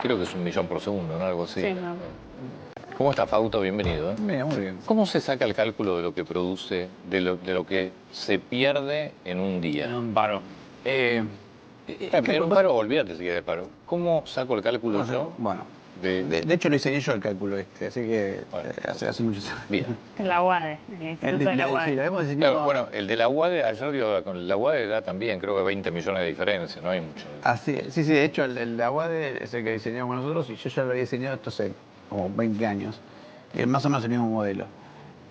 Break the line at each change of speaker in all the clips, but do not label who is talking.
Creo que es 1.000.000 por segundo, ¿no? Algo así.
Sí, no.
¿Cómo está, Fausto? Bienvenido.
Bien, muy bien.
¿Cómo se saca el cálculo de lo que produce, de lo que se pierde en un día?
En un paro.
En un paro, olvídate si quieres paro. ¿Cómo saco el cálculo yo?
Bueno,
De-
de hecho lo diseñé yo el cálculo así que
Bueno.
hace muchos años.
Bien.
En la UADE, en el Instituto de la
Sí,
UADE.
lo hemos diseñado.
Claro, bueno, el de la UADE, ayer dio con la UADE da también, creo que 20 millones de diferencia, no hay mucho.
Así, sí, de hecho el de Aguade es el que diseñamos nosotros y yo ya lo había diseñado esto hace como 20 años. Más o menos el mismo modelo.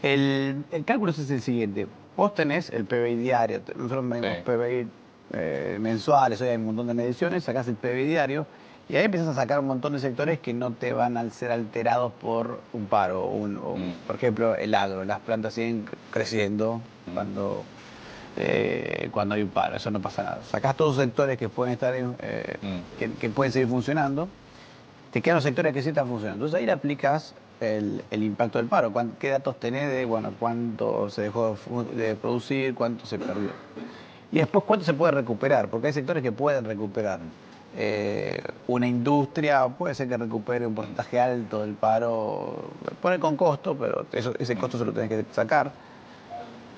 El cálculo es el siguiente. Vos tenés el PBI diario, nosotros medimos
Sí.
PBI mensuales, hoy hay un montón de mediciones, sacás el PBI diario y ahí empiezas a sacar un montón de sectores que no te van a ser alterados por un paro. Por ejemplo, el agro, las plantas siguen creciendo cuando hay un paro, eso no pasa nada. Sacás todos los sectores que pueden estar que pueden seguir funcionando, te quedan los sectores que sí están funcionando. Entonces ahí le aplicas el impacto del paro. ¿Qué datos tenés de cuánto se dejó de producir, cuánto se perdió? Y después cuánto se puede recuperar, porque hay sectores que pueden recuperar. Una industria puede ser que recupere un porcentaje alto del paro, pone con costo, pero ese costo se lo tenés que sacar.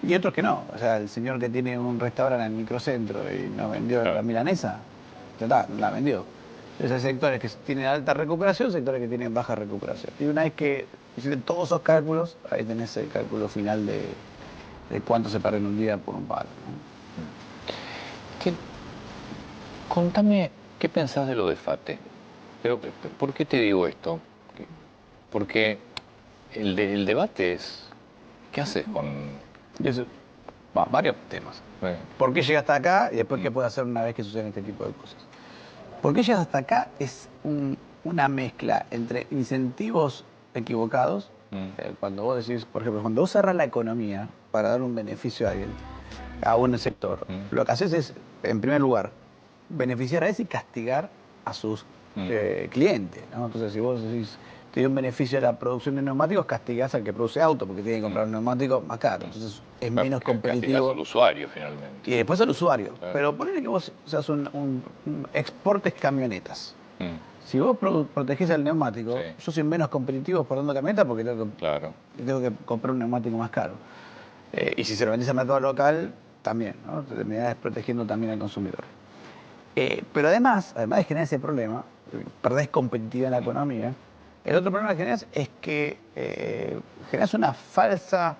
Y otros que no. O sea, el señor que tiene un restaurante en el microcentro y no vendió la milanesa, ya está, no la vendió. Entonces hay sectores que tienen alta recuperación, sectores que tienen baja recuperación. Y una vez que hiciste todos esos cálculos, ahí tenés el cálculo final de cuánto se pierde en un día por un paro, ¿no?
Contame, ¿qué pensás de lo de FATE? Pero, ¿por qué te digo esto? Porque el debate es, ¿qué haces con...?
Y eso, varios temas.
Bueno,
¿Por qué llega hasta acá y después qué puede hacer una vez que suceden este tipo de cosas? ¿Por qué llegas hasta acá? Es una mezcla entre incentivos equivocados. Cuando vos decís, por ejemplo, cuando vos cerrás la economía para dar un beneficio a alguien, a un sector, lo que haces es, en primer lugar, beneficiar a ese y castigar a sus clientes, ¿no? Entonces, si vos decís, te dio un beneficio a la producción de neumáticos, castigás al que produce auto porque tiene que comprar un neumático más caro. Entonces, es menos
castigás
competitivo.
al usuario, finalmente.
Y después al usuario.
Claro.
Pero ponele que vos seas exportes camionetas.
Mm,
Si vos protegés al neumático,
Sí.
yo soy menos competitivo exportando camionetas porque
Claro.
tengo que comprar un neumático más caro. Y si se lo vendés al mercado local, también, ¿no? Te terminás protegiendo también al consumidor. Pero además de generar ese problema, perdés competitividad en la economía, el otro problema que generas es que generas una falsa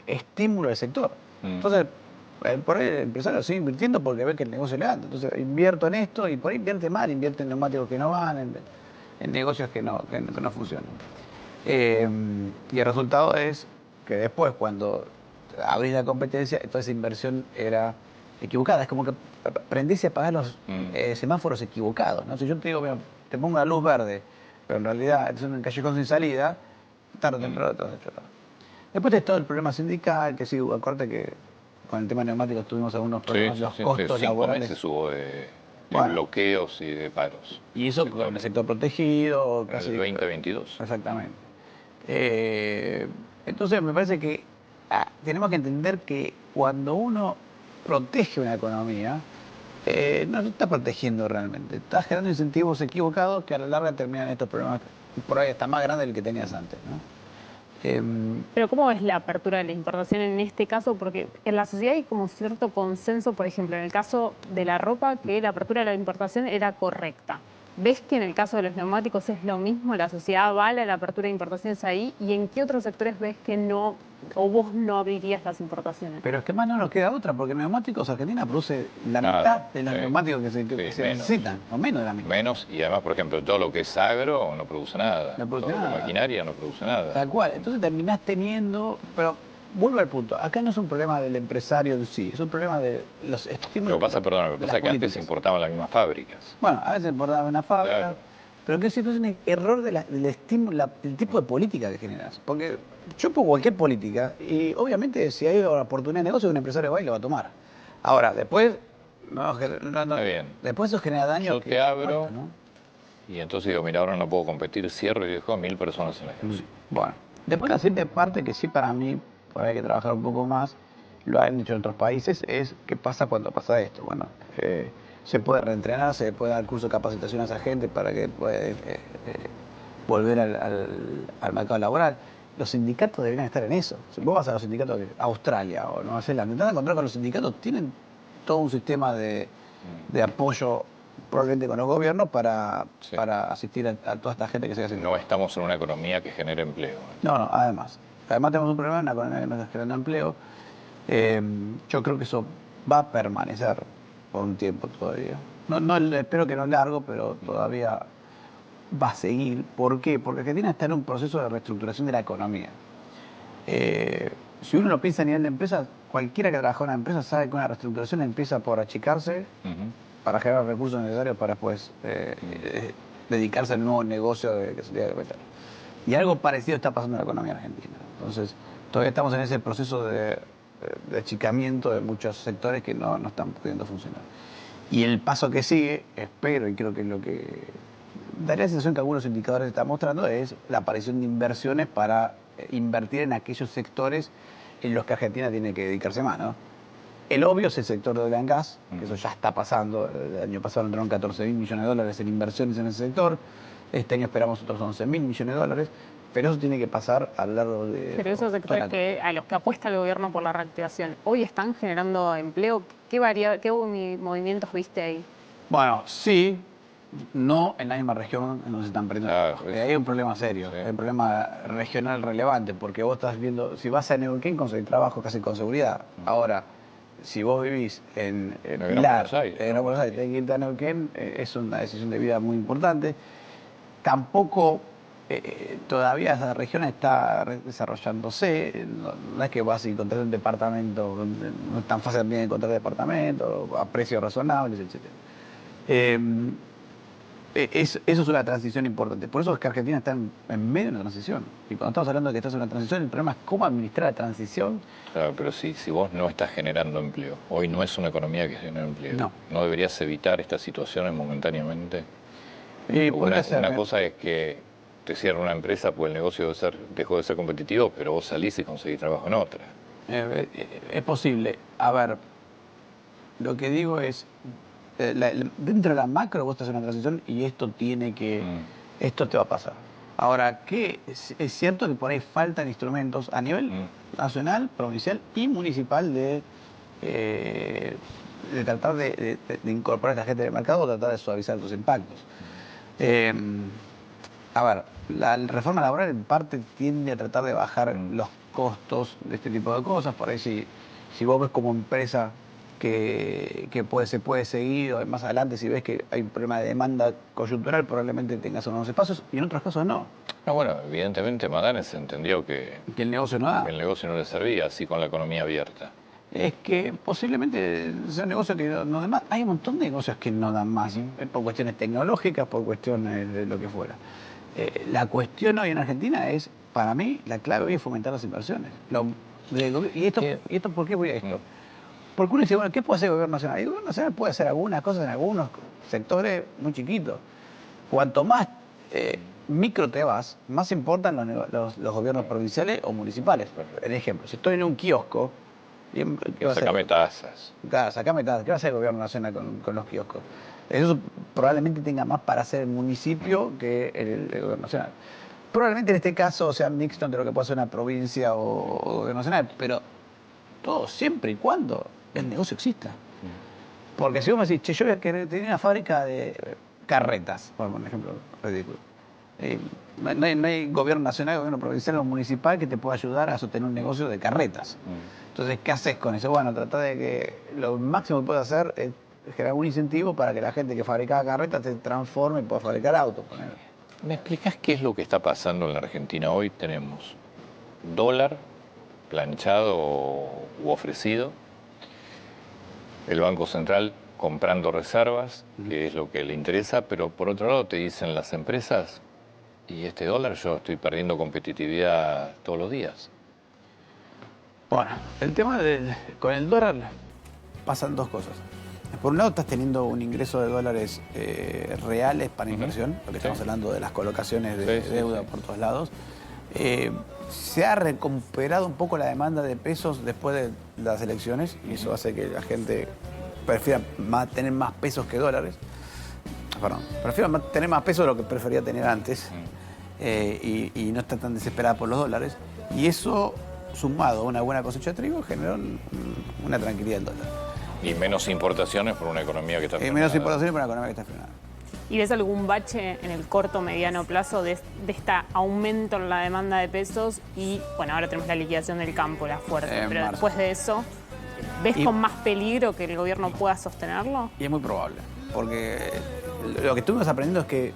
estímulo del sector. Entonces, por ahí el empresario sigue invirtiendo porque ve que el negocio le anda. Entonces, invierto en esto y por ahí invierte mal, invierte en neumáticos que no van, en negocios que no funcionan. Y el resultado es que después, cuando abrís la competencia, toda esa inversión era equivocada. Es como que aprendiste a pagar los semáforos equivocados, ¿no? Si yo te digo, mira, te pongo una luz verde, pero en realidad es un callejón sin salida, tarde o temprano te vas a chorar. Después tenés todo el problema sindical, que sí, acuérdate que con el tema neumáticos tuvimos algunos problemas, los costos
5
laborales.
meses hubo de
Bueno.
bloqueos y de paros.
Y eso con el sector protegido,
En
casi.
el 2022.
Exactamente. Entonces me parece que tenemos que entender que cuando uno protege una economía, no está protegiendo realmente, está generando incentivos equivocados que a la larga terminan estos problemas por ahí hasta más grandes del que tenías antes, ¿no?
Pero ¿cómo es la apertura de la importación en este caso? Porque en la sociedad hay como cierto consenso, por ejemplo, en el caso de la ropa, que la apertura de la importación era correcta. ¿Ves que en el caso de los neumáticos es lo mismo? ¿La sociedad avala la apertura de importaciones ahí? ¿Y en qué otros sectores ves que no, o vos no abrirías las importaciones?
Pero es que más no nos queda otra, porque neumáticos Argentina produce la
Nada,
mitad de los
sí.
neumáticos que se
menos.
necesitan, o menos de la mitad.
Menos, y además, por ejemplo, todo lo que es agro no produce nada.
No produce
Todo lo que es
nada.
maquinaria no produce nada.
Tal cual. Entonces terminás teniendo, pero vuelvo al punto. Acá no es un problema del empresario en sí, es un problema de los estímulos.
Lo que pasa, perdón, lo que
de
pasa es
las
que antes
políticas.
se importaban las mismas fábricas.
Bueno, a veces importaba una fábrica,
Claro.
pero que es un error del estímulo, del tipo de política que generas. Porque yo pongo cualquier política y obviamente si hay una oportunidad de negocio, un empresario va y lo va a tomar. Ahora, después,
Está bien.
después eso genera daño.
Yo te abro,
¿no?
y entonces digo, mira, ahora no puedo competir, cierro y dejo a 1.000 personas en la calle.
Bueno, después la siguiente parte que sí para mí, por ahí hay que trabajar un poco más, lo han hecho en otros países, es qué pasa cuando pasa esto. Bueno, se puede reentrenar, se puede dar curso de capacitación a esa gente para que pueda volver al mercado laboral. Los sindicatos deberían estar en eso. Si vos vas a los sindicatos de Australia o Nueva Zelanda, intentás encontrar con los sindicatos, tienen todo un sistema de apoyo probablemente con los gobiernos para asistir a toda esta gente que se hace.
No estamos en una economía que genere empleo.
No, además. Además tenemos un problema en la economía que no está generando empleo. Yo creo que eso va a permanecer por un tiempo todavía. No, espero que no largo, pero todavía va a seguir. ¿Por qué? Porque Argentina está en un proceso de reestructuración de la economía. Si uno lo piensa a nivel de empresa, cualquiera que trabaja en una empresa sabe que una reestructuración empieza por achicarse para generar recursos necesarios para después dedicarse al nuevo negocio que se tiene que meter. Y algo parecido está pasando en la economía argentina. Entonces, todavía estamos en ese proceso de achicamiento de muchos sectores que no están pudiendo funcionar. Y el paso que sigue, espero, y creo que es lo que daría la sensación que algunos indicadores están mostrando, es la aparición de inversiones para invertir en aquellos sectores en los que Argentina tiene que dedicarse más, ¿no? El obvio es el sector de oil and gas, que eso ya está pasando. El año pasado entraron 14.000 millones de dólares en inversiones en ese sector. Este año esperamos otros 11.000 millones de dólares. Pero eso tiene que pasar a lo largo de...
Pero esos sectores a los que apuesta el gobierno por la reactivación, ¿hoy están generando empleo? ¿Qué movimientos viste ahí?
Bueno, sí, no en la misma región en donde se están perdiendo. Hay un problema serio, hay un problema regional relevante, porque vos estás viendo, si vas a Neuquén conseguís trabajo casi con seguridad. Ahora, si vos vivís en Pilar, en Buenos Aires, tenés que irte a Neuquén, es una decisión de vida muy importante. Tampoco... todavía esa región está desarrollándose, no es que vas a encontrar un departamento, no es tan fácil también encontrar departamentos a precios razonables, etc. Eso es una transición importante, por eso es que Argentina está en medio de una transición, y cuando estamos hablando de que estás en una transición, el problema es cómo administrar la transición.
Claro, pero si vos no estás generando empleo, hoy no es una economía que genera empleo, ¿no deberías evitar estas situaciones momentáneamente? Una cosa es que te cierra una empresa porque el negocio dejó de ser competitivo, pero vos salís y conseguís trabajo en otra.
Es posible. A ver, lo que digo es, dentro de la macro vos estás en una transición y esto tiene que, esto te va a pasar. Ahora, que es cierto que por ahí faltan instrumentos a nivel nacional, provincial y municipal de tratar de incorporar a esta gente del mercado o tratar de suavizar sus impactos. A ver, la reforma laboral en parte tiende a tratar de bajar los costos de este tipo de cosas. Por ahí si vos ves como empresa que se puede seguir, o más adelante si ves que hay un problema de demanda coyuntural, probablemente tengas unos espacios y en otros casos no.
No, bueno, evidentemente Maganes entendió que
el negocio no da.
Que el negocio no le servía así con la economía abierta.
Es que posiblemente sea un negocio que no da más. Hay un montón de negocios que no dan más, por cuestiones tecnológicas, por cuestiones de lo que fuera. La cuestión hoy en Argentina es, para mí, la clave hoy es fomentar las inversiones. ¿Y esto por qué voy a esto? Porque uno dice, bueno, ¿qué puede hacer el gobierno nacional? El gobierno nacional puede hacer algunas cosas en algunos sectores muy chiquitos. Cuanto más micro te vas, más importan los gobiernos provinciales o municipales. Por ejemplo, si estoy en un kiosco, ¿qué va a hacer?
Sacame tasas.
Claro, sacame tasas. ¿Qué va a hacer el gobierno nacional con los kioscos? Eso probablemente tenga más para hacer el municipio que el gobierno nacional. Probablemente en este caso sea mixto entre lo que puede ser una provincia o gobierno nacional, pero todo siempre y cuando el negocio exista. Porque si vos me decís, che, yo voy a querer tener una fábrica de carretas, por un ejemplo ridículo. No hay gobierno nacional, gobierno provincial o municipal que te pueda ayudar a sostener un negocio de carretas. Entonces, ¿qué haces con eso? Bueno, tratar de que lo máximo que puedes hacer es generar un incentivo para que la gente que fabricaba carretas se transforme y pueda fabricar autos.
¿Me explicás qué es lo que está pasando en la Argentina hoy? Tenemos dólar planchado u ofrecido, el Banco Central comprando reservas, que es lo que le interesa, pero por otro lado te dicen las empresas, y este dólar yo estoy perdiendo competitividad todos los días.
Bueno, el tema con el dólar pasan dos cosas. Por un lado estás teniendo un ingreso de dólares reales para inversión, lo que estamos hablando de las colocaciones de deuda por todos lados. Se ha recuperado un poco la demanda de pesos después de las elecciones y eso hace que la gente prefiera tener más pesos que dólares. Perdón, prefiero tener más pesos de lo que prefería tener antes y no estar tan desesperada por los dólares. Y eso, sumado a una buena cosecha de trigo, generó una tranquilidad del dólar.
Y menos importaciones por una economía que está frenada.
Menos importaciones por una economía que está frenada.
¿Y ves algún bache en el corto o mediano plazo de este aumento en la demanda de pesos? Y bueno, ahora tenemos la liquidación del campo, la fuerte, pero después de eso, ¿ves con más peligro que el gobierno pueda sostenerlo?
Y es muy probable, porque lo que estuvimos aprendiendo es que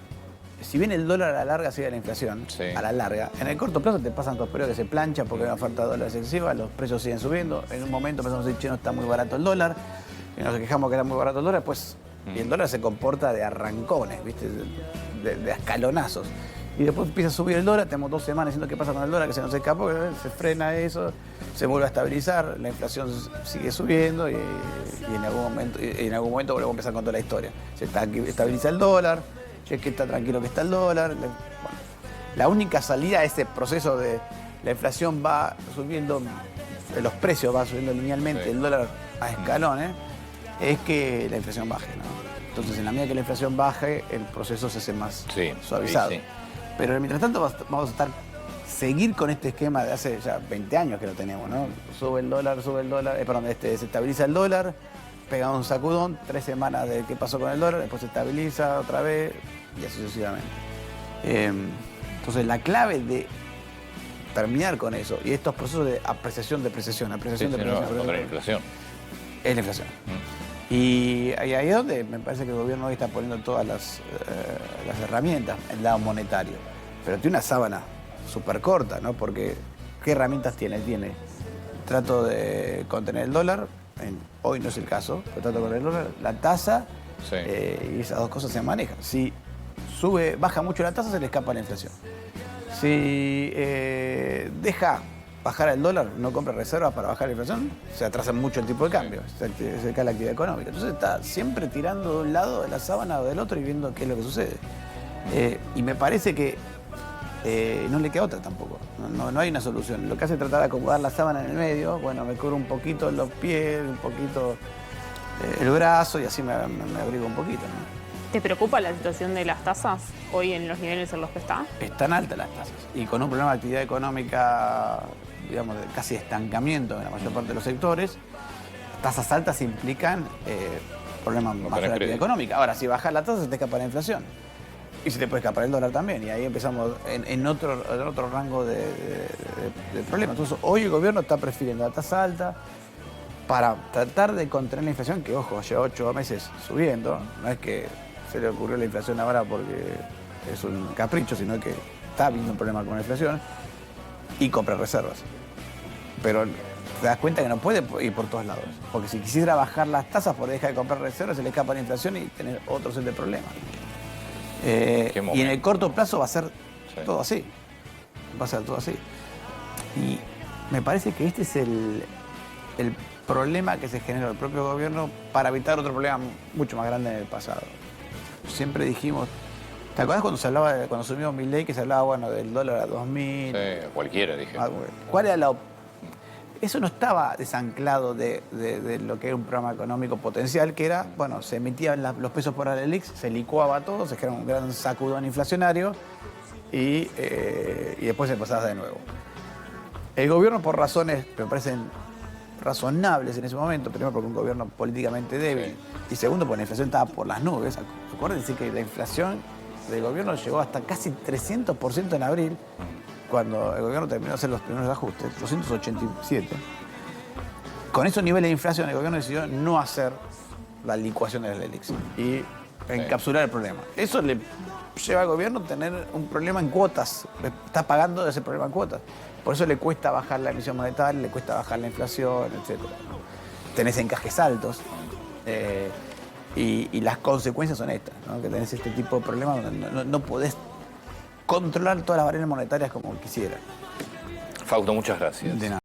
si bien el dólar a la larga sigue la inflación, a la larga, en el corto plazo te pasan dos periodos que se planchan porque hay una oferta de dólares excesiva, los precios siguen subiendo, en un momento empezamos a decir, che, no está muy barato el dólar, y nos quejamos que era muy barato el dólar, pues y el dólar se comporta de arrancones, ¿viste? De escalonazos. Y después empieza a subir el dólar, tenemos 2 semanas diciendo qué pasa con el dólar, que se nos escapó, se frena eso, se vuelve a estabilizar, la inflación sigue subiendo y en algún momento volvemos a empezar con toda la historia. Se estabiliza el dólar, che, que está tranquilo que está el dólar. Bueno, la única salida a ese proceso de la inflación va subiendo, los precios van subiendo linealmente, el dólar a escalones, es que la inflación baje, ¿no? Entonces, en la medida que la inflación baje, el proceso se hace más suavizado. Sí. Pero mientras tanto vamos a seguir con este esquema de hace ya 20 años que lo tenemos, ¿no? Sube el dólar, se estabiliza el dólar, pega un sacudón, 3 semanas de qué pasó con el dólar, después se estabiliza otra vez y así sucesivamente. Entonces, la clave de terminar con eso y estos procesos de apreciación, depreciación, apreciación, depreciación.
Contra la inflación.
Es la inflación. Y ahí es donde me parece que el gobierno hoy está poniendo todas las herramientas en el lado monetario. Pero tiene una sábana súper corta, ¿no? Porque ¿qué herramientas tiene? Tiene trato de contener el dólar, hoy no es el caso, pero trato de contener el dólar, la tasa, y esas dos cosas se manejan. Si baja mucho la tasa, se le escapa la inflación. Si deja bajar el dólar, no compra reservas para bajar la inflación, se atrasa mucho el tipo de cambio, se cae la actividad económica. Entonces está siempre tirando de un lado de la sábana o del otro y viendo qué es lo que sucede. Y me parece que no le queda otra tampoco, no hay una solución. Lo que hace es tratar de acomodar la sábana en el medio, bueno, me cubro un poquito los pies, un poquito el brazo y así me abrigo un poquito, ¿no?
¿Te preocupa la situación de las tasas hoy en los niveles en los que está?
Están altas las tasas y con un problema de actividad económica, digamos, de casi estancamiento en la mayor parte de los sectores, tasas altas implican problemas más de actividad económica. Ahora, si bajas la tasa, se te escapa la inflación. Y se te puede escapar el dólar también. Y ahí empezamos en otro rango de problemas. Entonces, hoy el gobierno está prefiriendo la tasa alta para tratar de contener la inflación, que, ojo, lleva 8 meses subiendo. No es que se le ocurrió la inflación ahora porque es un capricho, sino que está habiendo un problema con la inflación y compra reservas. Pero te das cuenta que no puede ir por todos lados. Porque si quisiera bajar las tasas por dejar de comprar reservas, se le escapa la inflación y tener otro set de problemas. Y en el corto plazo va a ser todo así. Va a ser todo así. Y me parece que este es el problema que se generó el propio gobierno para evitar otro problema mucho más grande en el pasado. Siempre dijimos, ¿te acuerdas cuando asumió Milei que se hablaba, bueno, del dólar a 2000?
Sí, cualquiera, dije.
¿Cuál era Eso no estaba desanclado de lo que era un programa económico potencial, que era, bueno, se emitían los pesos por Alelix, se licuaba todo, se generaba un gran sacudón inflacionario y después se pasaba de nuevo. El gobierno, por razones que me parecen razonables en ese momento, primero porque un gobierno políticamente débil y segundo porque la inflación estaba por las nubes. Acuérdense que la inflación del gobierno llegó hasta casi 300% en abril, cuando el gobierno terminó de hacer los primeros ajustes, 287. Con esos niveles de inflación, el gobierno decidió no hacer la licuación de la Alelix y encapsular el problema. Eso le lleva al gobierno a tener un problema en cuotas, está pagando ese problema en cuotas. Por eso le cuesta bajar la emisión monetaria, le cuesta bajar la inflación, etc. Tenés encajes altos y las consecuencias son estas, ¿no? Que tenés este tipo de problemas donde no podés controlar todas las variables monetarias como quisieras.
Fausto, muchas gracias.
De nada.